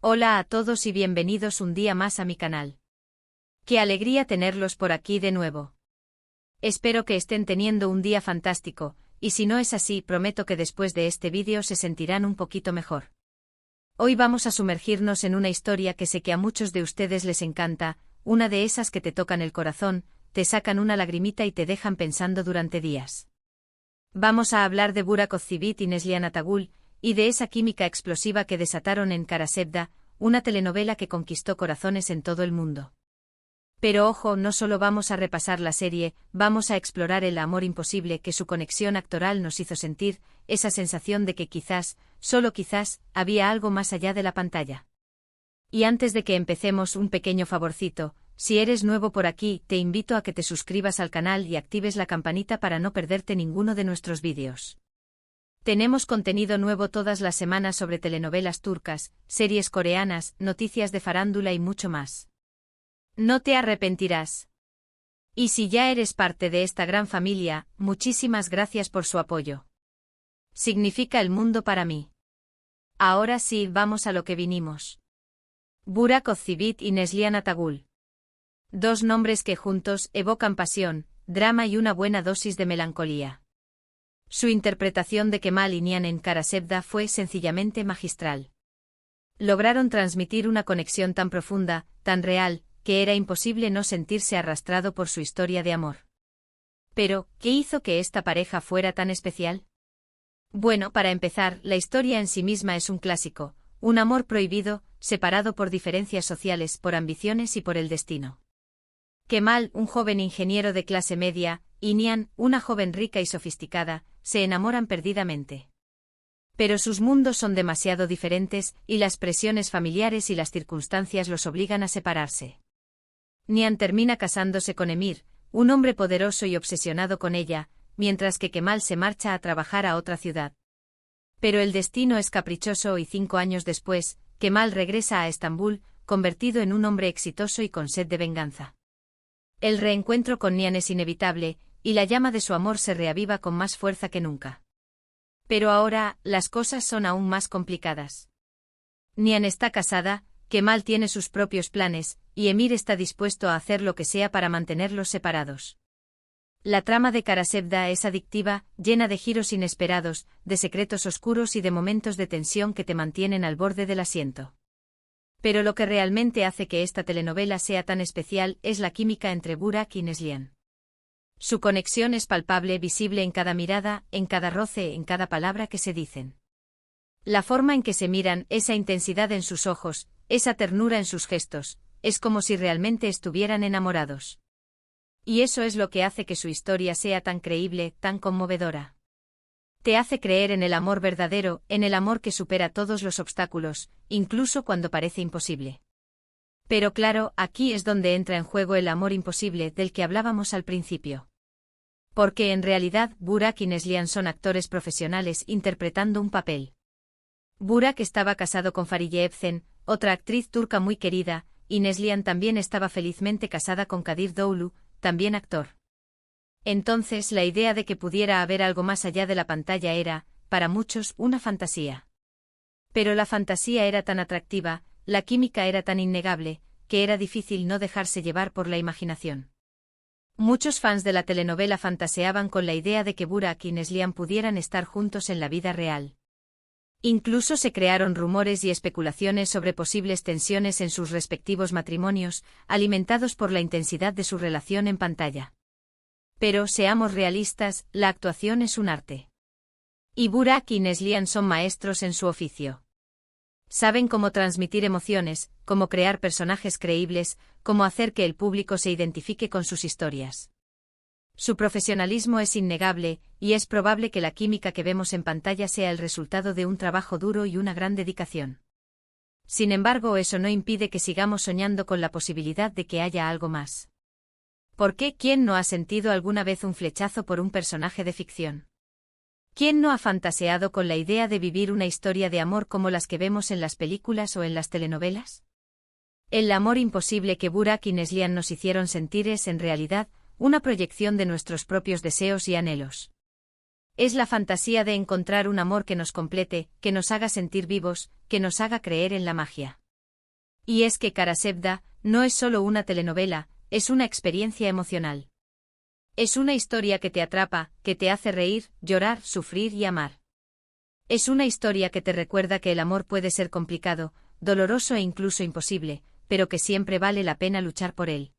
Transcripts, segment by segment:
Hola a todos y bienvenidos un día más a mi canal. Qué alegría tenerlos por aquí de nuevo. Espero que estén teniendo un día fantástico, y si no es así, prometo que después de este vídeo se sentirán un poquito mejor. Hoy vamos a sumergirnos en una historia que sé que a muchos de ustedes les encanta, una de esas que te tocan el corazón, te sacan una lagrimita y te dejan pensando durante días. Vamos a hablar de Burak Özçivit y Neslihan Atagül, y de esa química explosiva que desataron en Kara Sevda, una telenovela que conquistó corazones en todo el mundo. Pero ojo, no solo vamos a repasar la serie, vamos a explorar el amor imposible que su conexión actoral nos hizo sentir, esa sensación de que quizás, solo quizás, había algo más allá de la pantalla. Y antes de que empecemos, un pequeño favorcito, si eres nuevo por aquí, te invito a que te suscribas al canal y actives la campanita para no perderte ninguno de nuestros vídeos. Tenemos contenido nuevo todas las semanas sobre telenovelas turcas, series coreanas, noticias de farándula y mucho más. No te arrepentirás. Y si ya eres parte de esta gran familia, muchísimas gracias por su apoyo. Significa el mundo para mí. Ahora sí, vamos a lo que vinimos. Burak Özçivit y Neslihan Atagül. Dos nombres que juntos evocan pasión, drama y una buena dosis de melancolía. Su interpretación de Kemal y Nihan en Kara Sevda fue sencillamente magistral. Lograron transmitir una conexión tan profunda, tan real, que era imposible no sentirse arrastrado por su historia de amor. Pero, ¿qué hizo que esta pareja fuera tan especial? Bueno, para empezar, la historia en sí misma es un clásico, un amor prohibido, separado por diferencias sociales, por ambiciones y por el destino. Kemal, un joven ingeniero de clase media, y Nihan, una joven rica y sofisticada, se enamoran perdidamente. Pero sus mundos son demasiado diferentes, y las presiones familiares y las circunstancias los obligan a separarse. Nihan termina casándose con Emir, un hombre poderoso y obsesionado con ella, mientras que Kemal se marcha a trabajar a otra ciudad. Pero el destino es caprichoso y 5 años después, Kemal regresa a Estambul, convertido en un hombre exitoso y con sed de venganza. El reencuentro con Nihan es inevitable, y la llama de su amor se reaviva con más fuerza que nunca. Pero ahora, las cosas son aún más complicadas. Nihan está casada, Kemal tiene sus propios planes, y Emir está dispuesto a hacer lo que sea para mantenerlos separados. La trama de Kara Sevda es adictiva, llena de giros inesperados, de secretos oscuros y de momentos de tensión que te mantienen al borde del asiento. Pero lo que realmente hace que esta telenovela sea tan especial es la química entre Burak y Neslihan. Su conexión es palpable, visible en cada mirada, en cada roce, en cada palabra que se dicen. La forma en que se miran, esa intensidad en sus ojos, esa ternura en sus gestos, es como si realmente estuvieran enamorados. Y eso es lo que hace que su historia sea tan creíble, tan conmovedora. Te hace creer en el amor verdadero, en el amor que supera todos los obstáculos, incluso cuando parece imposible. Pero claro, aquí es donde entra en juego el amor imposible del que hablábamos al principio. Porque en realidad, Burak y Neslihan son actores profesionales interpretando un papel. Burak estaba casado con Fariye Evcen, otra actriz turca muy querida, y Neslihan también estaba felizmente casada con Kadir Doğulu, también actor. Entonces la idea de que pudiera haber algo más allá de la pantalla era, para muchos, una fantasía. Pero la fantasía era tan atractiva, la química era tan innegable, que era difícil no dejarse llevar por la imaginación. Muchos fans de la telenovela fantaseaban con la idea de que Burak y Neslihan pudieran estar juntos en la vida real. Incluso se crearon rumores y especulaciones sobre posibles tensiones en sus respectivos matrimonios, alimentados por la intensidad de su relación en pantalla. Pero, seamos realistas, la actuación es un arte. Y Burak y Neslihan son maestros en su oficio. Saben cómo transmitir emociones, cómo crear personajes creíbles, cómo hacer que el público se identifique con sus historias. Su profesionalismo es innegable, y es probable que la química que vemos en pantalla sea el resultado de un trabajo duro y una gran dedicación. Sin embargo, eso no impide que sigamos soñando con la posibilidad de que haya algo más. ¿Por qué? ¿Quién no ha sentido alguna vez un flechazo por un personaje de ficción? ¿Quién no ha fantaseado con la idea de vivir una historia de amor como las que vemos en las películas o en las telenovelas? El amor imposible que Burak y Neslihan nos hicieron sentir es, en realidad, una proyección de nuestros propios deseos y anhelos. Es la fantasía de encontrar un amor que nos complete, que nos haga sentir vivos, que nos haga creer en la magia. Y es que Karasevda no es solo una telenovela, es una experiencia emocional. Es una historia que te atrapa, que te hace reír, llorar, sufrir y amar. Es una historia que te recuerda que el amor puede ser complicado, doloroso e incluso imposible, pero que siempre vale la pena luchar por él.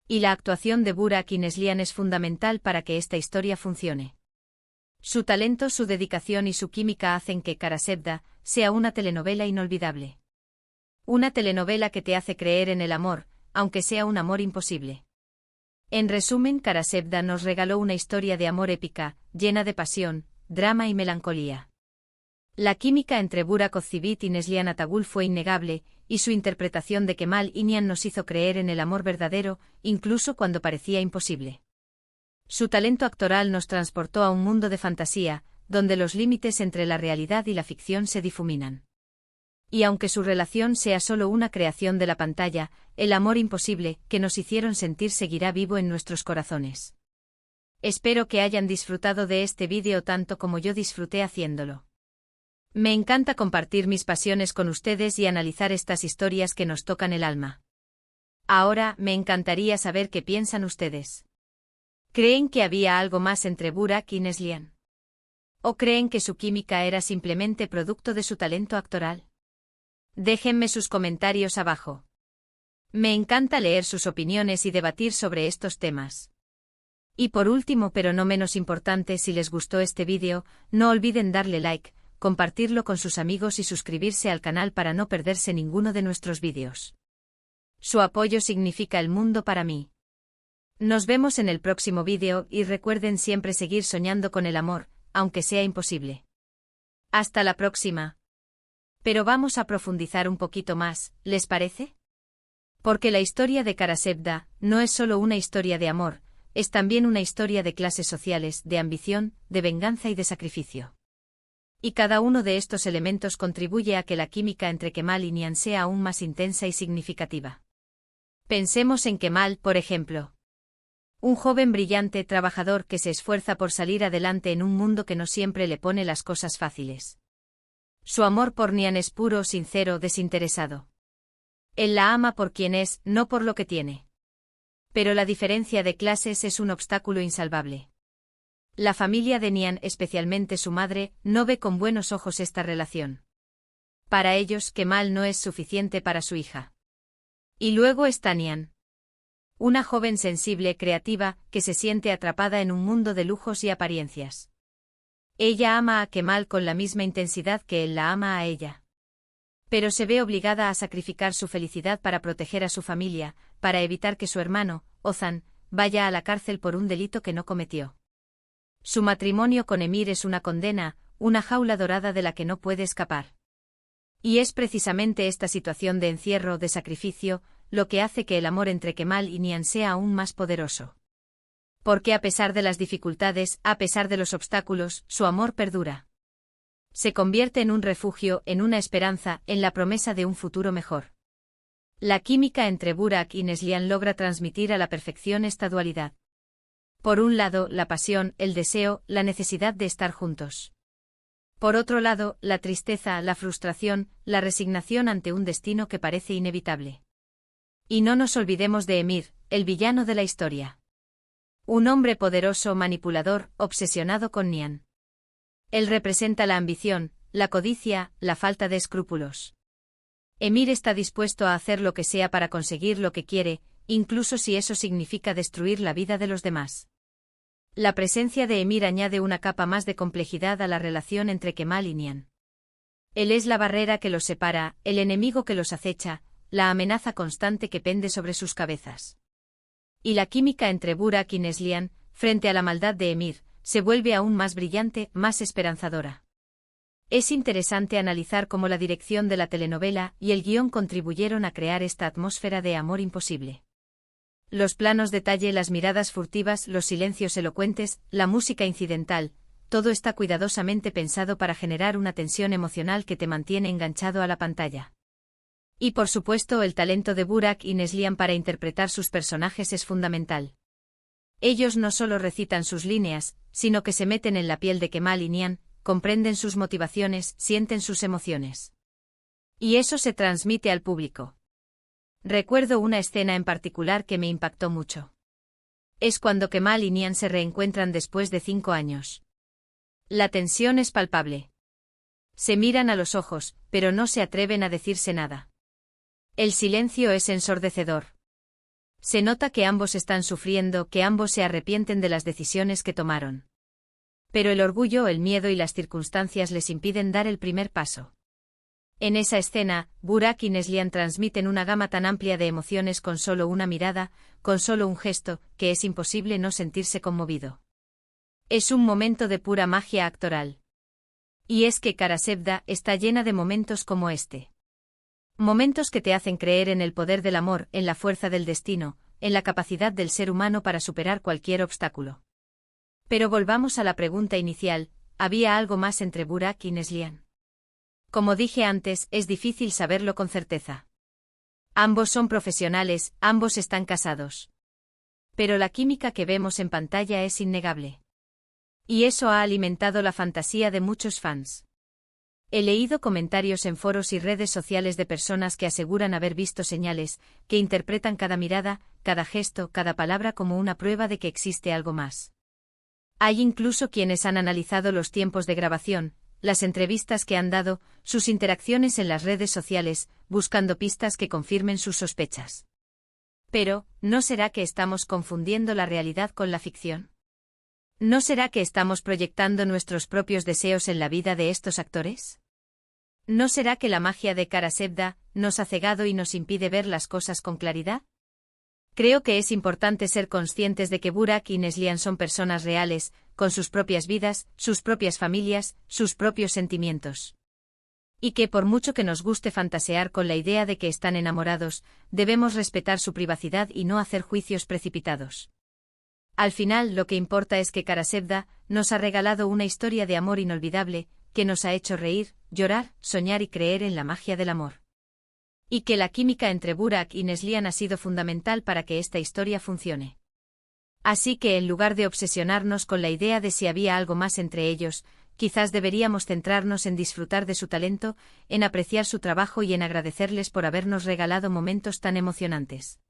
Y la actuación de Burak Ineslian es fundamental para que esta historia funcione. Su talento, su dedicación y su química hacen que Karasevda sea una telenovela inolvidable. Una telenovela que te hace creer en el amor, aunque sea un amor imposible. En resumen, Karasevda nos regaló una historia de amor épica, llena de pasión, drama y melancolía. La química entre Burak Özçivit y Neslihan Atagul fue innegable, y su interpretación de Kemal İlhan nos hizo creer en el amor verdadero, incluso cuando parecía imposible. Su talento actoral nos transportó a un mundo de fantasía, donde los límites entre la realidad y la ficción se difuminan. Y aunque su relación sea solo una creación de la pantalla, el amor imposible que nos hicieron sentir seguirá vivo en nuestros corazones. Espero que hayan disfrutado de este vídeo tanto como yo disfruté haciéndolo. Me encanta compartir mis pasiones con ustedes y analizar estas historias que nos tocan el alma. Ahora, me encantaría saber qué piensan ustedes. ¿Creen que había algo más entre Burak y Neslihan? ¿O creen que su química era simplemente producto de su talento actoral? Déjenme sus comentarios abajo. Me encanta leer sus opiniones y debatir sobre estos temas. Y por último, pero no menos importante, si les gustó este vídeo, no olviden darle like, compartirlo con sus amigos y suscribirse al canal para no perderse ninguno de nuestros vídeos. Su apoyo significa el mundo para mí. Nos vemos en el próximo vídeo y recuerden siempre seguir soñando con el amor, aunque sea imposible. Hasta la próxima. Pero vamos a profundizar un poquito más, ¿les parece? Porque la historia de Karasevda no es solo una historia de amor, es también una historia de clases sociales, de ambición, de venganza y de sacrificio. Y cada uno de estos elementos contribuye a que la química entre Kemal y Nihan sea aún más intensa y significativa. Pensemos en Kemal, por ejemplo. Un joven brillante trabajador que se esfuerza por salir adelante en un mundo que no siempre le pone las cosas fáciles. Su amor por Nihan es puro, sincero, desinteresado. Él la ama por quien es, no por lo que tiene. Pero la diferencia de clases es un obstáculo insalvable. La familia de Nihan, especialmente su madre, no ve con buenos ojos esta relación. Para ellos, Kemal no es suficiente para su hija. Y luego está Nihan. Una joven sensible, creativa, que se siente atrapada en un mundo de lujos y apariencias. Ella ama a Kemal con la misma intensidad que él la ama a ella. Pero se ve obligada a sacrificar su felicidad para proteger a su familia, para evitar que su hermano, Ozan, vaya a la cárcel por un delito que no cometió. Su matrimonio con Emir es una condena, una jaula dorada de la que no puede escapar. Y es precisamente esta situación de encierro, de sacrificio, lo que hace que el amor entre Kemal y Nihan sea aún más poderoso. Porque a pesar de las dificultades, a pesar de los obstáculos, su amor perdura. Se convierte en un refugio, en una esperanza, en la promesa de un futuro mejor. La química entre Burak y Neslihan logra transmitir a la perfección esta dualidad. Por un lado, la pasión, el deseo, la necesidad de estar juntos. Por otro lado, la tristeza, la frustración, la resignación ante un destino que parece inevitable. Y no nos olvidemos de Emir, el villano de la historia. Un hombre poderoso, manipulador, obsesionado con Nihan. Él representa la ambición, la codicia, la falta de escrúpulos. Emir está dispuesto a hacer lo que sea para conseguir lo que quiere, incluso si eso significa destruir la vida de los demás. La presencia de Emir añade una capa más de complejidad a la relación entre Kemal y Nihan. Él es la barrera que los separa, el enemigo que los acecha, la amenaza constante que pende sobre sus cabezas. Y la química entre Burak y Neslihan, frente a la maldad de Emir, se vuelve aún más brillante, más esperanzadora. Es interesante analizar cómo la dirección de la telenovela y el guión contribuyeron a crear esta atmósfera de amor imposible. Los planos detalle, las miradas furtivas, los silencios elocuentes, la música incidental, todo está cuidadosamente pensado para generar una tensión emocional que te mantiene enganchado a la pantalla. Y por supuesto, el talento de Burak y Neslihan para interpretar sus personajes es fundamental. Ellos no solo recitan sus líneas, sino que se meten en la piel de Kemal y Nihan, comprenden sus motivaciones, sienten sus emociones. Y eso se transmite al público. Recuerdo una escena en particular que me impactó mucho. Es cuando Kemal y Nian se reencuentran después de 5 años. La tensión es palpable. Se miran a los ojos, pero no se atreven a decirse nada. El silencio es ensordecedor. Se nota que ambos están sufriendo, que ambos se arrepienten de las decisiones que tomaron. Pero el orgullo, el miedo y las circunstancias les impiden dar el primer paso. En esa escena, Burak y Neslihan transmiten una gama tan amplia de emociones con solo una mirada, con solo un gesto, que es imposible no sentirse conmovido. Es un momento de pura magia actoral. Y es que Karasevda está llena de momentos como este. Momentos que te hacen creer en el poder del amor, en la fuerza del destino, en la capacidad del ser humano para superar cualquier obstáculo. Pero volvamos a la pregunta inicial, ¿había algo más entre Burak y Neslihan? Como dije antes, es difícil saberlo con certeza. Ambos son profesionales, ambos están casados. Pero la química que vemos en pantalla es innegable. Y eso ha alimentado la fantasía de muchos fans. He leído comentarios en foros y redes sociales de personas que aseguran haber visto señales, que interpretan cada mirada, cada gesto, cada palabra como una prueba de que existe algo más. Hay incluso quienes han analizado los tiempos de grabación, las entrevistas que han dado, sus interacciones en las redes sociales, buscando pistas que confirmen sus sospechas. Pero, ¿no será que estamos confundiendo la realidad con la ficción? ¿No será que estamos proyectando nuestros propios deseos en la vida de estos actores? ¿No será que la magia de Karasevda nos ha cegado y nos impide ver las cosas con claridad? Creo que es importante ser conscientes de que Burak y Neslihan son personas reales, con sus propias vidas, sus propias familias, sus propios sentimientos. Y que por mucho que nos guste fantasear con la idea de que están enamorados, debemos respetar su privacidad y no hacer juicios precipitados. Al final, lo que importa es que Karasevda nos ha regalado una historia de amor inolvidable, que nos ha hecho reír, llorar, soñar y creer en la magia del amor. Y que la química entre Burak y Neslihan ha sido fundamental para que esta historia funcione. Así que en lugar de obsesionarnos con la idea de si había algo más entre ellos, quizás deberíamos centrarnos en disfrutar de su talento, en apreciar su trabajo y en agradecerles por habernos regalado momentos tan emocionantes.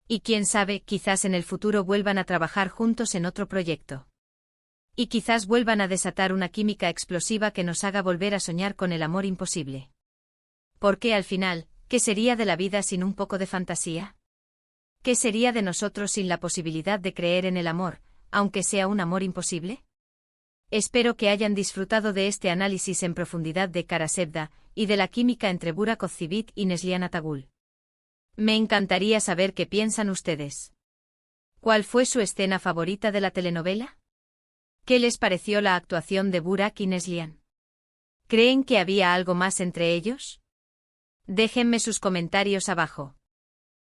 Y quién sabe, quizás en el futuro vuelvan a trabajar juntos en otro proyecto. Y quizás vuelvan a desatar una química explosiva que nos haga volver a soñar con el amor imposible. Porque al final, ¿qué sería de la vida sin un poco de fantasía? ¿Qué sería de nosotros sin la posibilidad de creer en el amor, aunque sea un amor imposible? Espero que hayan disfrutado de este análisis en profundidad de Karasevda y de la química entre Burak Ozcevic y Neslihan Atagul. Me encantaría saber qué piensan ustedes. ¿Cuál fue su escena favorita de la telenovela? ¿Qué les pareció la actuación de Burak y Neslihan? ¿Creen que había algo más entre ellos? Déjenme sus comentarios abajo.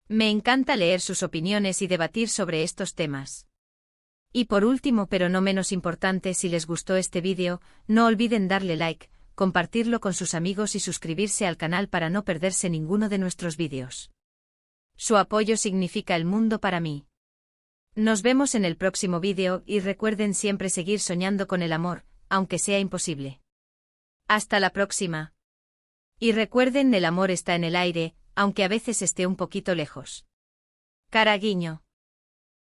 Me encanta leer sus opiniones y debatir sobre estos temas. Y por último, pero no menos importante, si les gustó este vídeo, no olviden darle like, compartirlo con sus amigos y suscribirse al canal para no perderse ninguno de nuestros vídeos. Su apoyo significa el mundo para mí. Nos vemos en el próximo vídeo y recuerden siempre seguir soñando con el amor, aunque sea imposible. Hasta la próxima. Y recuerden, el amor está en el aire, aunque a veces esté un poquito lejos. Cara guiño.